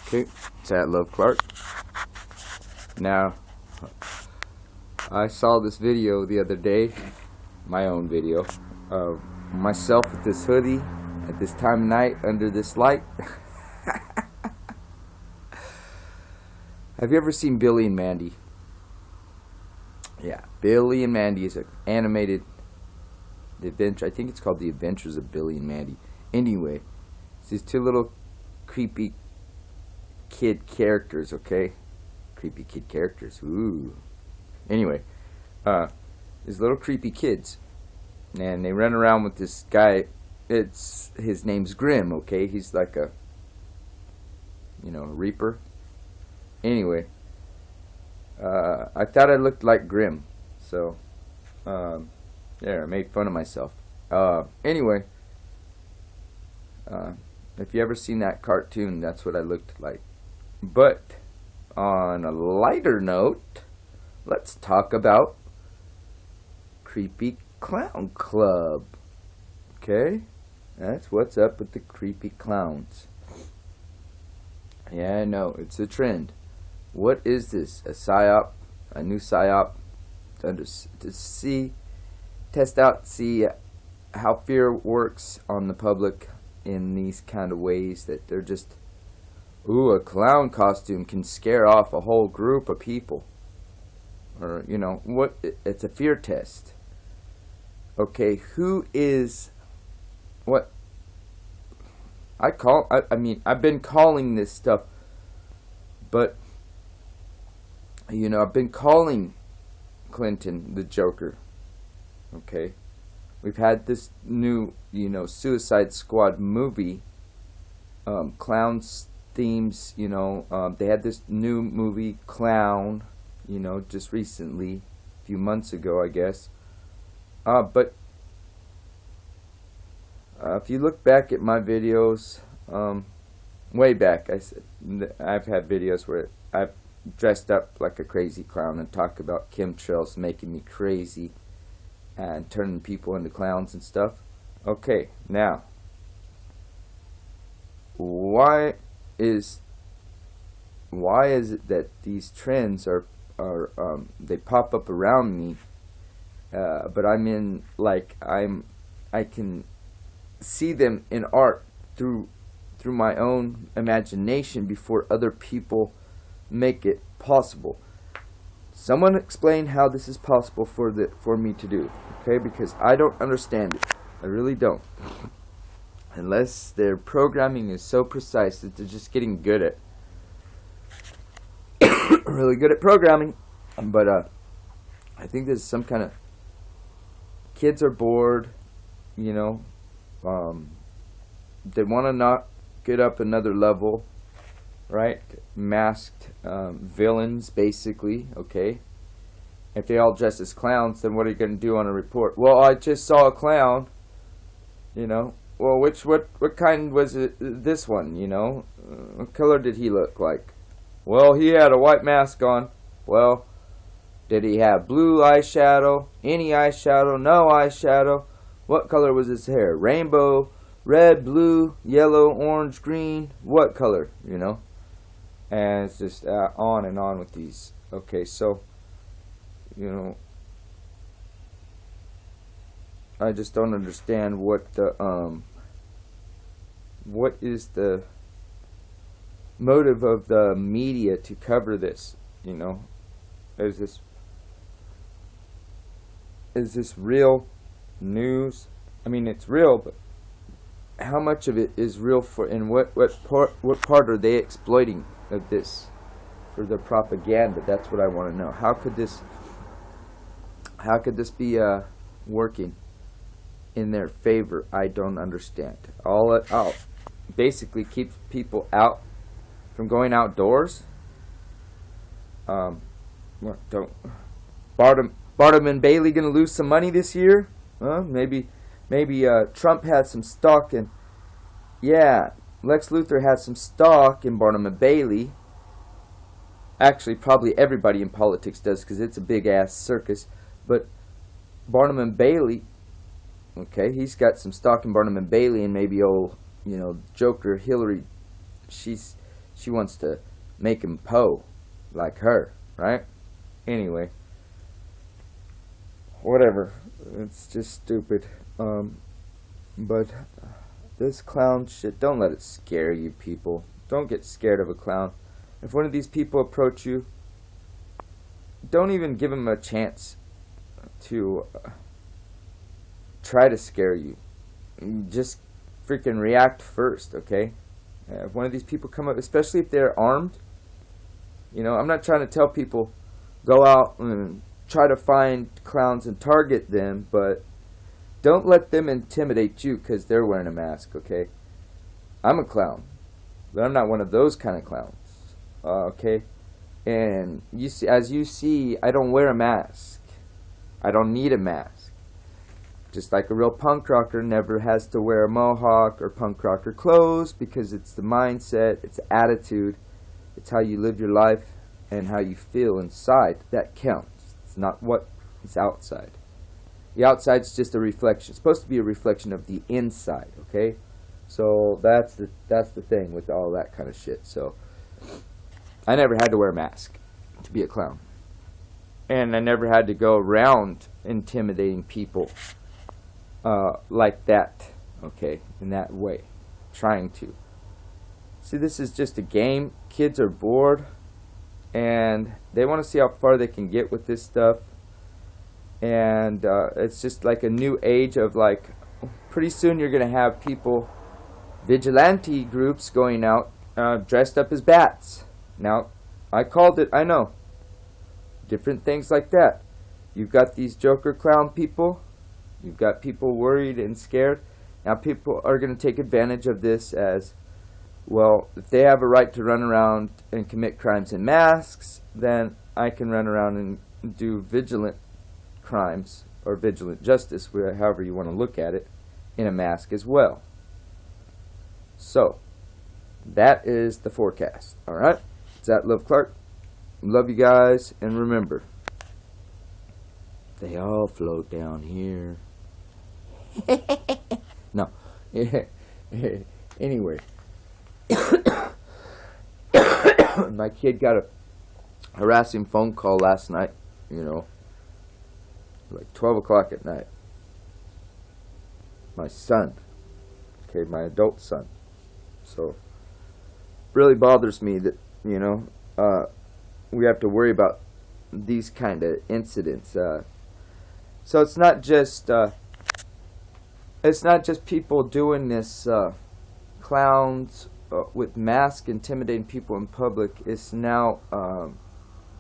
Okay, it's at Love Clark. Now, I saw this video the other day, my own video, of myself with this hoodie at this time of night under this light. Have you ever seen Billy and Mandy? Yeah, Billy and Mandy is an animated adventure. I think it's called The Adventures of Billy and Mandy. Anyway, it's these two little creepy kid characters, okay? Creepy kid characters, ooh. Anyway, these little creepy kids, and they run around with this guy. His name's Grim, okay? He's like a, a reaper. Anyway, I thought I looked like Grim, so there, I made fun of myself. Anyway, if you ever seen that cartoon, that's what I looked like. But on a lighter note, let's talk about Creepy Clown Club. Okay, that's what's up with the creepy clowns. Yeah, I know, it's a trend. What is this? A psyop? A new psyop? Test out, see how fear works on the public in these kind of ways that they're just, ooh, a clown costume can scare off a whole group of people. Or, what? It's a fear test. Okay, who is, what? I've been calling this stuff, but, I've been calling Clinton the Joker. Okay, we've had this new, Suicide Squad movie, clowns themes, they had this new movie, Clown, just recently, a few months ago, I guess. But if you look back at my videos, way back, I've had videos where I've dressed up like a crazy clown and talk about chemtrails making me crazy and turning people into clowns and stuff. Okay, now, why is it that these trends are they pop up around me, but I can see them in art through my own imagination before other people make it possible. Someone explain how this is possible for me to do, okay? Because I don't understand it. I really don't. Unless their programming is so precise that they're just getting good at really good at programming. But I think there's some kind of, kids are bored, they want to knock it up another level, right? Masked villains, basically, okay? If they all dress as clowns, then what are you going to do on a report? Well, I just saw a clown, well, what kind was it, this one, what color did he look like? Well, he had a white mask on. Well, did he have blue eyeshadow, any eyeshadow, no eyeshadow? What color was his hair? Rainbow, red, blue, yellow, orange, green, what color, And it's just on and on with these. Okay, so, I just don't understand what is the motive of the media to cover this, Is this real news? I mean, it's real, but how much of it is real and what part are they exploiting of this for their propaganda? That's what I want to know. How could this be working in their favor? I don't understand. All basically keeps people out from going outdoors. Barnum and Bailey gonna lose some money this year? Maybe Trump had some stock in. Yeah, Lex Luthor had some stock in Barnum and Bailey. Actually, probably everybody in politics does, because it's a big ass circus. But Barnum and Bailey, okay, he's got some stock in Barnum and Bailey, and maybe old, Joker Hillary, she's She wants to make him po like her, right? Anyway, whatever. It's just stupid. But this clown shit, don't let it scare you, people. Don't get scared of a clown. If one of these people approach you, don't even give them a chance to try to scare you. Just freaking react first, okay? If one of these people come up, especially if they're armed, you know, I'm not trying to tell people go out and try to find clowns and target them, but don't let them intimidate you because they're wearing a mask, okay? I'm a clown, but I'm not one of those kind of clowns, okay? And you see, as you see, I don't wear a mask. I don't need a mask. Just like a real punk rocker never has to wear a mohawk or punk rocker clothes, because it's the mindset, it's the attitude, it's how you live your life and how you feel inside that counts. It's not what is outside. The outside's just a reflection. It's supposed to be a reflection of the inside, okay? So that's the thing with all that kind of shit. So I never had to wear a mask to be a clown. And I never had to go around intimidating people like that, okay, in that way, trying to. See, this is just a game. Kids are bored, and they want to see how far they can get with this stuff. And it's just like a new age of, like, pretty soon you're going to have people, vigilante groups going out dressed up as bats. Now, I called it, I know. Different things like that. You've got these Joker clown people. You've got people worried and scared. Now people are going to take advantage of this as, well, if they have a right to run around and commit crimes in masks, then I can run around and do vigilant crimes or vigilant justice, however you want to look at it, in a mask as well. So, that is the forecast. Alright? It's at Love Clark. Love you guys, and remember, they all float down here. No. Anyway. My kid got a harassing phone call last night, you know, like 12 o'clock at night. My son, okay, my adult son. So, really bothers me that, you know, we have to worry about these kind of incidents. So it's not just people doing this, clowns with masks intimidating people in public. It's now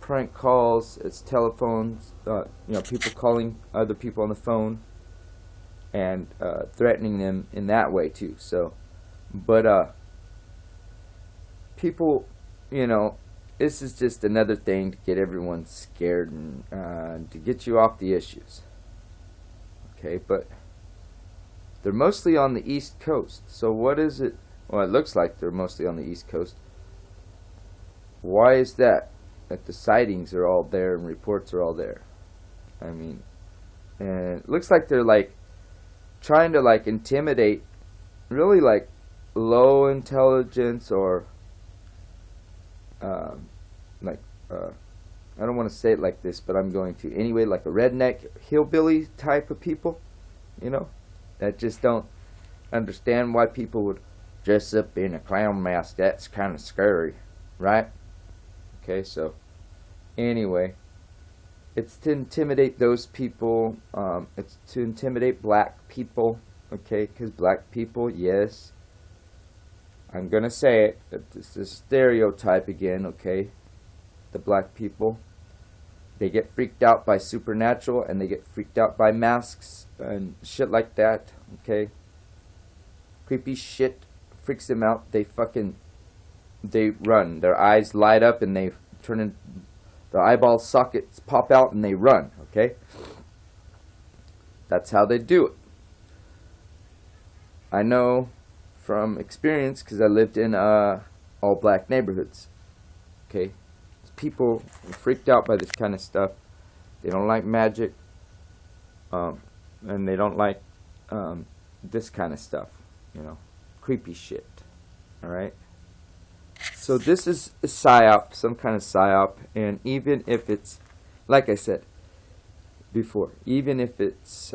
prank calls. It's telephones. You know, people calling other people on the phone and threatening them in that way too. So, but people, you know, this is just another thing to get everyone scared and to get you off the issues. Okay, but they're mostly on the East Coast. So what is it? Well, it looks like they're mostly on the East Coast. Why is that? That the sightings are all there and reports are all there. I mean, and it looks like they're like trying to like intimidate really like low intelligence or I don't want to say it like this, but I'm going to anyway, like a redneck hillbilly type of people, you know, that just don't understand why people would dress up in a clown mask. That's kind of scary, right? Okay, so anyway, it's to intimidate those people. It's to intimidate black people, okay, because black people, yes, I'm gonna say it, it's a stereotype again, okay. The black people, they get freaked out by supernatural and they get freaked out by masks and shit like that, okay. Creepy shit freaks them out. They run. Their eyes light up and they turn in, their eyeball sockets pop out and they run, okay. That's how they do it. I know from experience because I lived in all black neighborhoods, okay. People are freaked out by this kind of stuff. They don't like magic, and they don't like this kind of stuff, you know, creepy shit. All right. So this is a psyop, some kind of psyop, and even if it's, like I said before, even if it's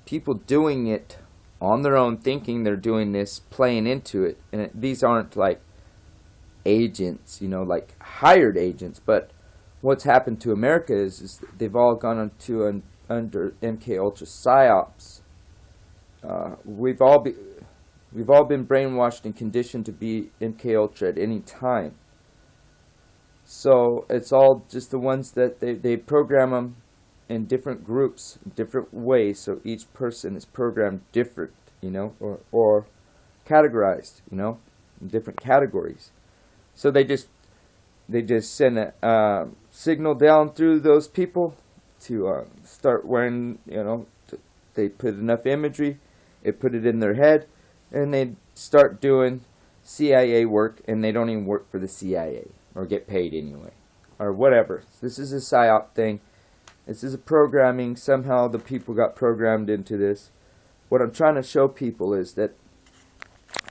people doing it on their own, thinking they're doing this, playing into it, and these aren't like agents, like hired agents, but what's happened to America is they've all gone into under MK Ultra psyops. We've all been brainwashed and conditioned to be MK Ultra at any time. So it's all just the ones that they program them in different groups, different ways. So each person is programmed different, or categorized, in different categories. So they just send a signal down through those people to start wearing, they put enough imagery, it put it in their head, and they start doing CIA work, and they don't even work for the CIA or get paid anyway or whatever. This is a psyop thing. This is a programming. Somehow the people got programmed into this. What I'm trying to show people is that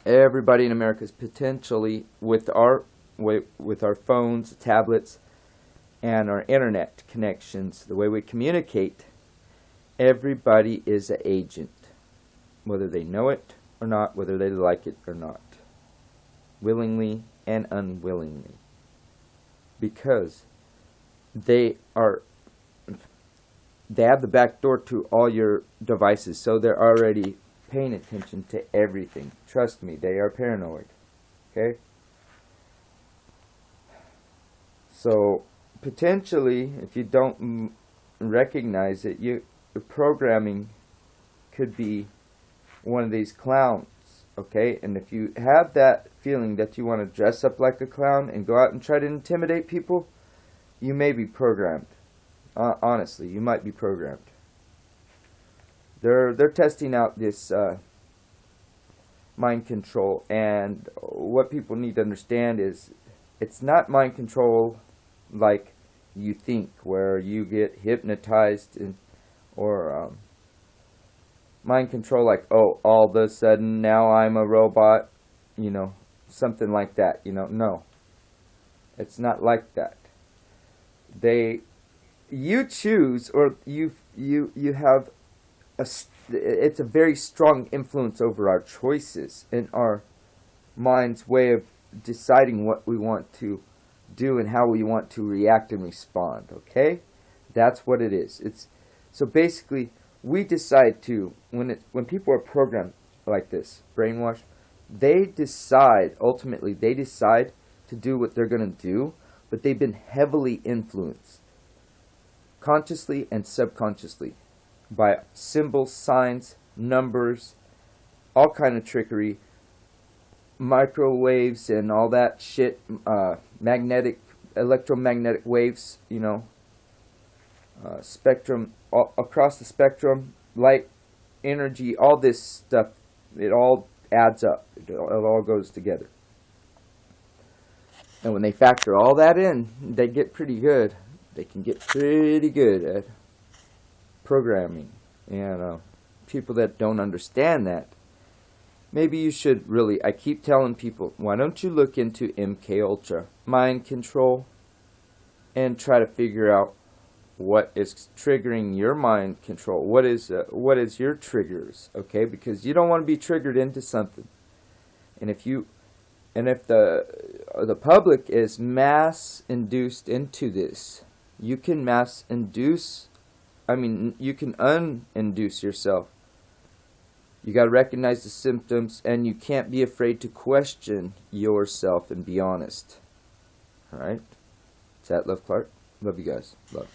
everybody in America is potentially, with our phones, tablets, and our internet connections, the way we communicate, everybody is an agent, whether they know it or not, whether they like it or not, willingly and unwillingly, because they have the back door to all your devices, so they're already paying attention to everything. Trust me, they are paranoid. Okay? So potentially, if you don't recognize it, your programming could be one of these clowns. Okay? And if you have that feeling that you want to dress up like a clown and go out and try to intimidate people, you may be programmed. Honestly, you might be programmed. They're testing out this mind control, and what people need to understand is it's not mind control like you think, where you get hypnotized, or mind control like, oh, all of a sudden now I'm a robot, something like that. No, it's not like that. You choose, or you have it's a very strong influence over our choices and our mind's way of deciding what we want to do and how we want to react and respond. Okay, that's what it is. So basically we decide to, when people are programmed like this, brainwashed, ultimately they decide to do what they're going to do, but they've been heavily influenced, consciously and subconsciously, by symbols, signs, numbers, all kind of trickery, microwaves and all that shit, electromagnetic waves, spectrum, across the spectrum, light, energy, all this stuff, it all adds up. It all goes together. And when they factor all that in, they get pretty good. They can get pretty good at programming. And people that don't understand that, maybe you should really, I keep telling people, why don't you look into MK Ultra, mind control, and try to figure out what is triggering your mind control. What is your triggers, okay? Because you don't want to be triggered into something. And if the public is mass induced into this, you can you can uninduce yourself. You got to recognize the symptoms, and you can't be afraid to question yourself and be honest. All right? It's at Love Clark. Love you guys. Love.